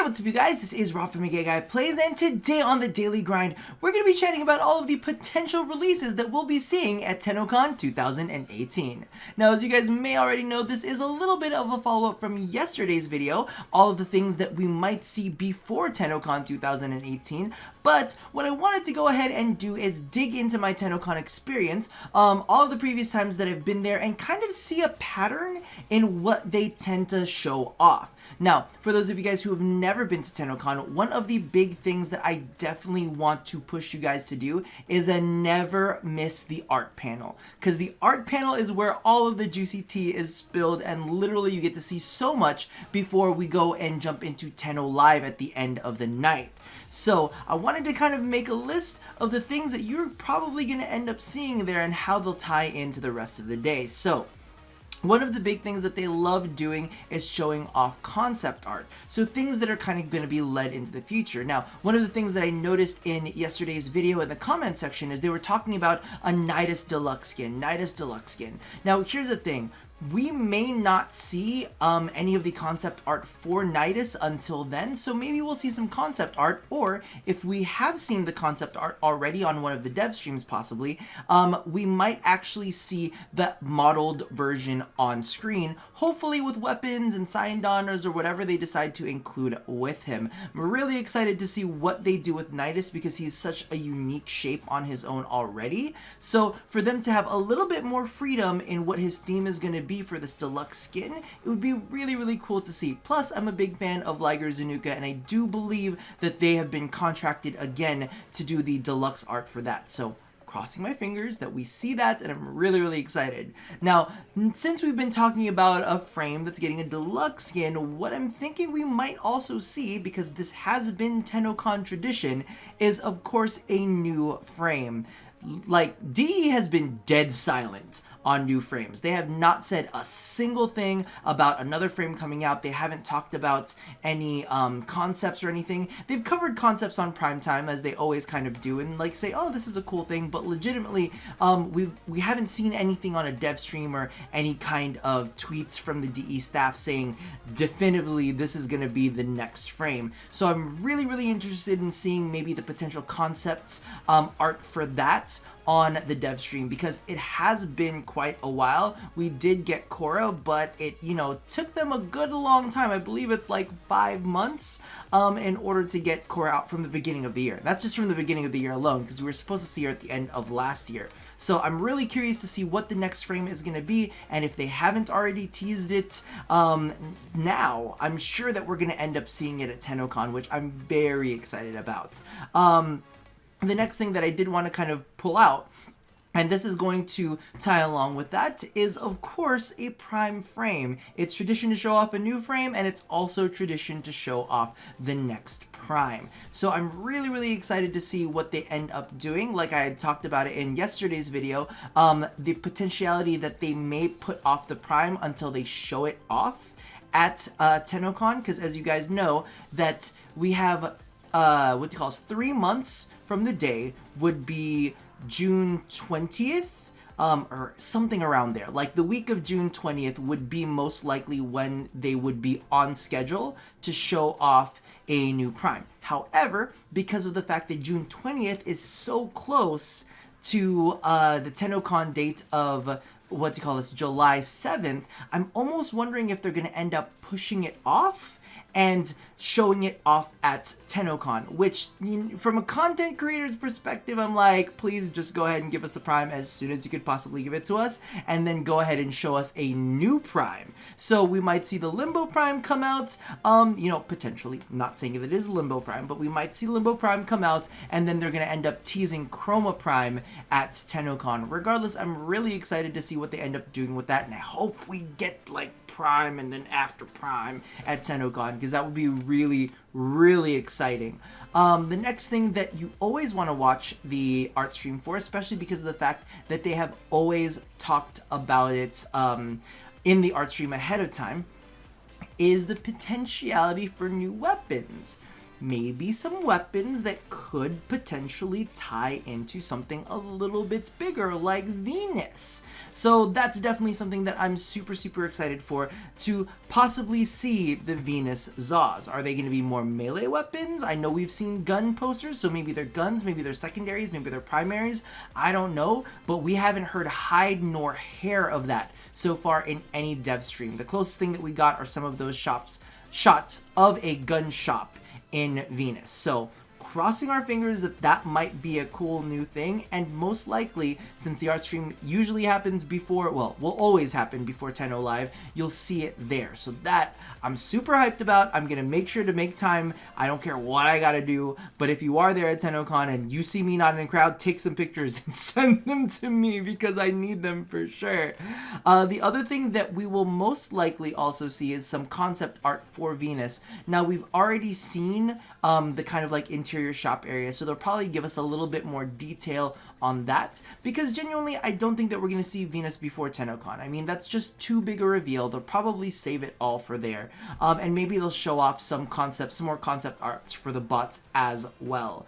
What's up you guys, this is Warframe Plays, and today on the Daily Grind, we're going to be chatting about all of the potential releases that we'll be seeing at TennoCon 2018. Now, as you guys may already know, this is a little bit of a follow-up from yesterday's video, all of the things that we might see before TennoCon 2018, but what I wanted to go ahead and do is dig into my TennoCon experience, all of the previous times that I've been there, and kind of see a pattern in what they tend to show off. Now, for those of you guys who have never been to TennoCon, one of the big things that I definitely want to push you guys to do is never miss the art panel. Because the art panel is where all of the juicy tea is spilled, and literally you get to see so much before we go and jump into Tenno Live at the end of the night. So I wanted to kind of make a list of the things that you're probably going to end up seeing there and how they'll tie into the rest of the day. So one of the big things that they love doing is showing off concept art. So things that are kind of going to be led into the future. Now, one of the things that I noticed in yesterday's video in the comment section is they were talking about a Nidus Deluxe skin. Now, here's the thing. We may not see any of the concept art for Nidus until then, so maybe we'll see some concept art, or if we have seen the concept art already on one of the dev streams possibly, we might actually see the modeled version on screen, hopefully with weapons and SANDRs or whatever they decide to include with him. I'm really excited to see what they do with Nidus because he's such a unique shape on his own already, so for them to have a little bit more freedom in what his theme is going to be for this deluxe skin, it would be really cool to see. Plus, I'm a big fan of Liger Zanuka, and I do believe that they have been contracted again to do the deluxe art for that. So crossing my fingers that we see that, and I'm really excited. Now, since we've been talking about a frame that's getting a deluxe skin, what I'm thinking we might also see, because this has been TennoCon tradition, is of course a new frame. Like, DE has been dead silent on new frames. They have not said a single thing about another frame coming out. They haven't talked about any concepts or anything. They've covered concepts on primetime, as they always kind of do, and like say, oh, this is a cool thing, but legitimately, we haven't seen anything on a dev stream or any kind of tweets from the DE staff saying definitively this is going to be the next frame. So I'm really interested in seeing maybe the potential concepts art for that on the dev stream, because it has been quite a while. We did get Khora, but it, took them a good long time. I believe it's like 5 months in order to get Khora out from the beginning of the year. That's just from the beginning of the year alone, because we were supposed to see her at the end of last year. So I'm really curious to see what the next frame is going to be, and if they haven't already teased it now, I'm sure that we're going to end up seeing it at TennoCon, which I'm very excited about. The next thing that I did want to kind of pull out, and this is going to tie along with that, is of course a prime frame. It's tradition to show off a new frame, and it's also tradition to show off the next prime. So I'm really excited to see what they end up doing. Like I had talked about it in yesterday's video, the potentiality that they may put off the prime until they show it off at TennoCon, because as you guys know, that we have 3 months from the day would be June 20th, or something around there. Like the week of June 20th would be most likely when they would be on schedule to show off a new prime. However, because of the fact that June 20th is so close to the TennoCon date of July 7th, I'm almost wondering if they're going to end up pushing it off and showing it off at TennoCon, which from a content creator's perspective, I'm like, please just go ahead and give us the prime as soon as you could possibly give it to us, and then go ahead and show us a new prime. So we might see the Limbo Prime come out, potentially, I'm not saying if it is Limbo Prime, but we might see Limbo Prime come out, and then they're going to end up teasing Chroma Prime at TennoCon. Regardless, I'm really excited to see what they end up doing with that, and I hope we get like Prime and then after Prime at TennoCon, because that would be really exciting. The next thing that you always want to watch the art stream for, especially because of the fact that they have always talked about it in the art stream ahead of time, is the potentiality for new weapons. maybe some weapons that could potentially tie into something a little bit bigger like Venus. So that's definitely something that I'm super excited for, to possibly see the Venus Zaws. Are they going to be more melee weapons? I know we've seen gun posters, so maybe they're guns, maybe they're secondaries, maybe they're primaries. I don't know, but we haven't heard hide nor hair of that so far in any dev stream. The closest thing that we got are some of those shots of a gun shop in Venus. So crossing our fingers that that might be a cool new thing, and most likely, since the art stream usually happens before, well, will always happen before Tenno Live, you'll see it there. So that I'm super hyped about. I'm gonna make sure to make time. I don't care what I gotta do, but if you are there at TennoCon and you see me not in the crowd, take some pictures and send them to me because I need them for sure. The other thing that we will most likely also see is some concept art for Venus. Now, we've already seen the kind of like interior shop area, so they'll probably give us a little bit more detail on that, because genuinely I don't think that we're going to see Venus before TennoCon. I mean, that's just too big a reveal. They'll probably save it all for there, and maybe they'll show off some more concept arts for the bots as well.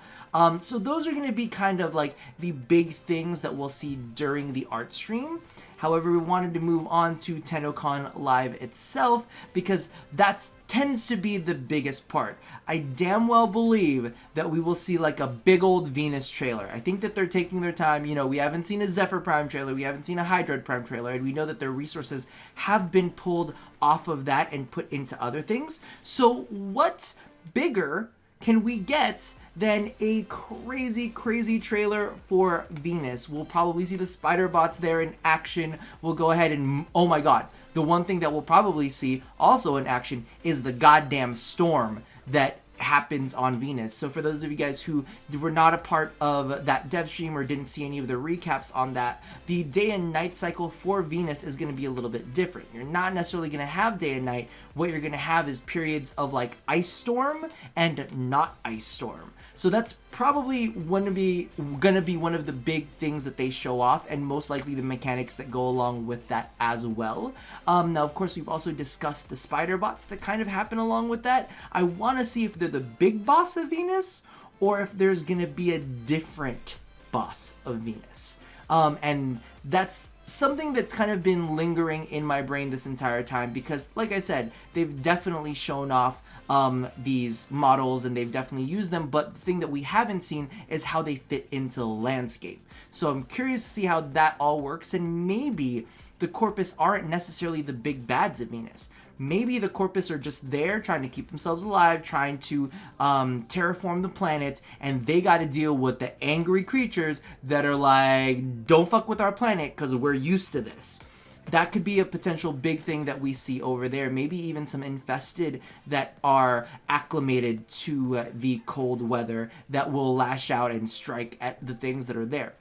So those are going to be kind of like the big things that we'll see during the art stream. However, we wanted to move on to TennoCon Live itself because that tends to be the biggest part. I damn well believe that we will see like a big old Venus trailer. I think that they're taking their time. You know, we haven't seen a Zephyr Prime trailer, we haven't seen a Hydroid Prime trailer, and we know that their resources have been pulled off of that and put into other things. So what bigger can we get than a crazy trailer for Venus? We'll probably see the spider bots there in action. We'll go ahead and, oh my god, the one thing that we'll probably see also in action is the goddamn storm that happens on Venus. So for those of you guys who were not a part of that dev stream or didn't see any of the recaps on that, the day and night cycle for Venus is going to be a little bit different. You're not necessarily going to have day and night. What you're going to have is periods of like ice storm and not ice storm. So that's probably gonna be one of the big things that they show off, and most likely the mechanics that go along with that as well. Now, of course, we've also discussed the spider bots that kind of happen along with that. I want to see if they're the big boss of Venus or if there's gonna be a different boss of Venus. And that's something that's kind of been lingering in my brain this entire time because, like I said, they've definitely shown off these models and they've definitely used them, but the thing that we haven't seen is how they fit into the landscape. So I'm curious to see how that all works, and maybe the Corpus aren't necessarily the big bads of Venus. Maybe the Corpus are just there trying to keep themselves alive, trying to terraform the planet, and they got to deal with the angry creatures that are like, don't fuck with our planet because we're used to this. That could be a potential big thing that we see over there. Maybe even some infested that are acclimated to the cold weather that will lash out and strike at the things that are there.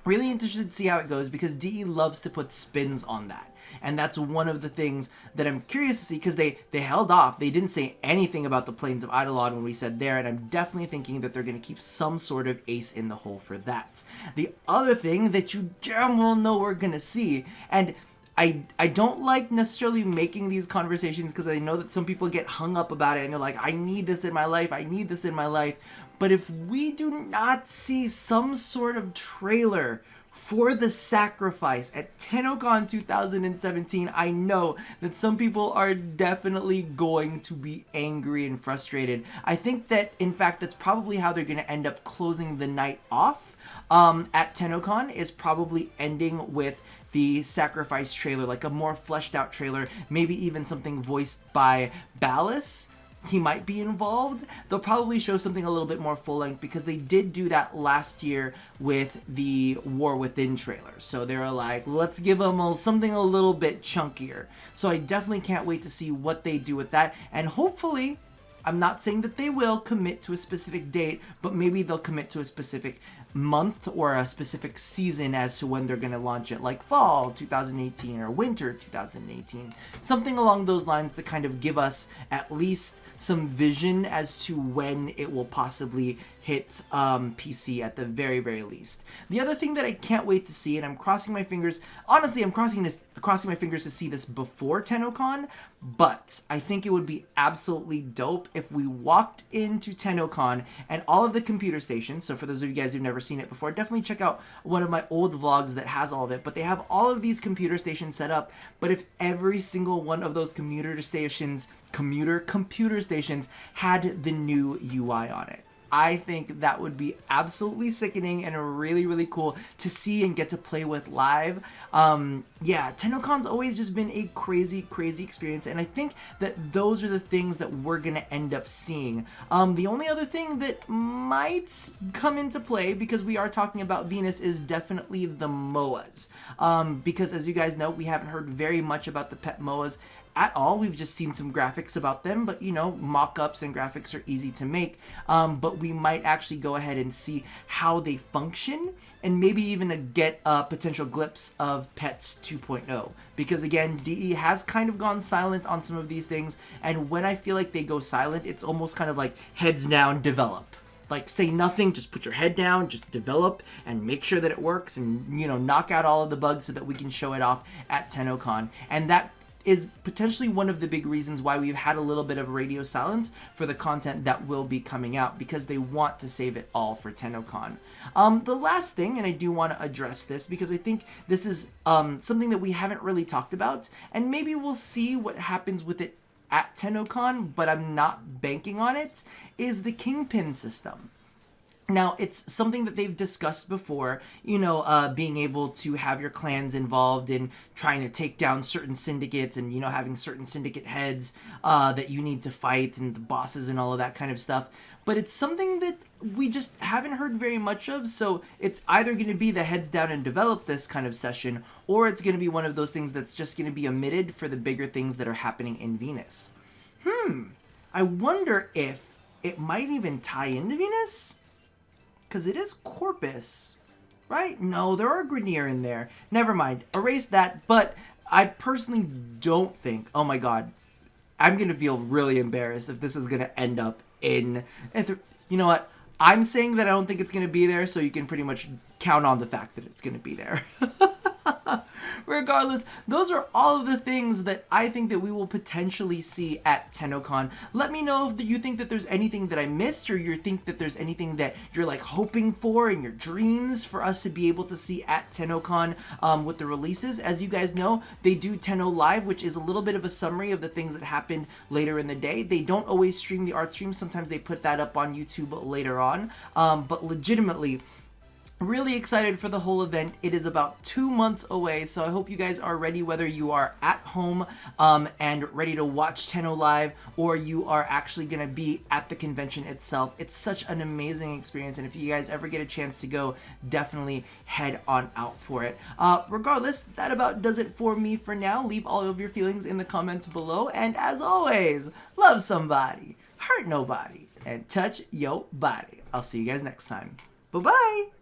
Really interested to see how it goes because DE loves to put spins on that. And that's one of the things that I'm curious to see because they held off. They didn't say anything about the Plains of Eidolon when we said there, and I'm definitely thinking that they're going to keep some sort of ace in the hole for that. The other thing that you damn well know we're going to see, and I don't like necessarily making these conversations because I know that some people get hung up about it and they're like, I need this in my life, I need this in my life. But if we do not see some sort of trailer for the sacrifice at TennoCon 2017, I know that some people are definitely going to be angry and frustrated. I think that, in fact, that's probably how they're going to end up closing the night off at TennoCon, is probably ending with the sacrifice trailer, like a more fleshed out trailer, maybe even something voiced by Ballas. He might be involved. They'll probably show something a little bit more full length because they did do that last year with the War Within trailer. So they were like, let's give them something a little bit chunkier. So I definitely can't wait to see what they do with that. And hopefully, I'm not saying that they will commit to a specific date, but maybe they'll commit to a specific month or a specific season as to when they're going to launch it, like fall 2018 or winter 2018. Something along those lines to kind of give us at least some vision as to when it will possibly hit PC at the very, very least. The other thing that I can't wait to see, and I'm crossing my fingers, honestly, I'm crossing my fingers to see this before TennoCon, but I think it would be absolutely dope if we walked into TennoCon and all of the computer stations, so for those of you guys who've never seen it before, definitely check out one of my old vlogs that has all of it, but they have all of these computer stations set up, but if every single one of those computer stations had the new UI on it. I think that would be absolutely sickening and really, really cool to see and get to play with live. Yeah, TennoCon's always just been a crazy, crazy experience, and I think that those are the things that we're going to end up seeing. The only other thing that might come into play, because we are talking about Venus, is definitely the MOAs. Because as you guys know, we haven't heard very much about the pet MOAs at all. We've just seen some graphics about them, but you know, mock-ups and graphics are easy to make, but we might actually go ahead and see how they function and maybe even get a potential glimpse of Pets 2.0, because again, DE has kind of gone silent on some of these things, and when I feel like they go silent, it's almost kind of like heads down, develop. Like, say nothing, just put your head down, just develop and make sure that it works, and you know, knock out all of the bugs so that we can show it off at TennoCon. And that is potentially one of the big reasons why we've had a little bit of radio silence for the content that will be coming out, because they want to save it all for TennoCon. The last thing, and I do want to address this because I think this is something that we haven't really talked about, and maybe we'll see what happens with it at TennoCon, but I'm not banking on it, is the Kingpin system. Now, it's something that they've discussed before, you know, being able to have your clans involved in trying to take down certain syndicates and, you know, having certain syndicate heads that you need to fight and the bosses and all of that kind of stuff. But it's something that we just haven't heard very much of, so it's either going to be the heads down and develop this kind of session, or it's going to be one of those things that's just going to be omitted for the bigger things that are happening in Venus. I wonder if it might even tie into Venus? Because it is Corpus, right? No, there are Grenier in there. Never mind. Erase that. But I personally don't think... Oh my god. I'm going to feel really embarrassed if this is going to end up in... You know what? I'm saying that I don't think it's going to be there, so you can pretty much count on the fact that it's going to be there. Regardless, those are all of the things that I think that we will potentially see at TennoCon. Let me know if you think that there's anything that I missed, or you think that there's anything that you're like hoping for in your dreams for us to be able to see at TennoCon with the releases. As you guys know, they do Tenno Live, which is a little bit of a summary of the things that happened later in the day. They don't always stream the art stream. Sometimes they put that up on YouTube later on, but legitimately, really excited for the whole event. It is about 2 months away, so I hope you guys are ready, whether you are at home and ready to watch Tenno Live, or you are actually going to be at the convention itself. It's such an amazing experience, and if you guys ever get a chance to go, definitely head on out for it. Regardless, that about does it for me for now. Leave all of your feelings in the comments below, and as always, love somebody, hurt nobody, and touch your body. I'll see you guys next time. Bye-bye!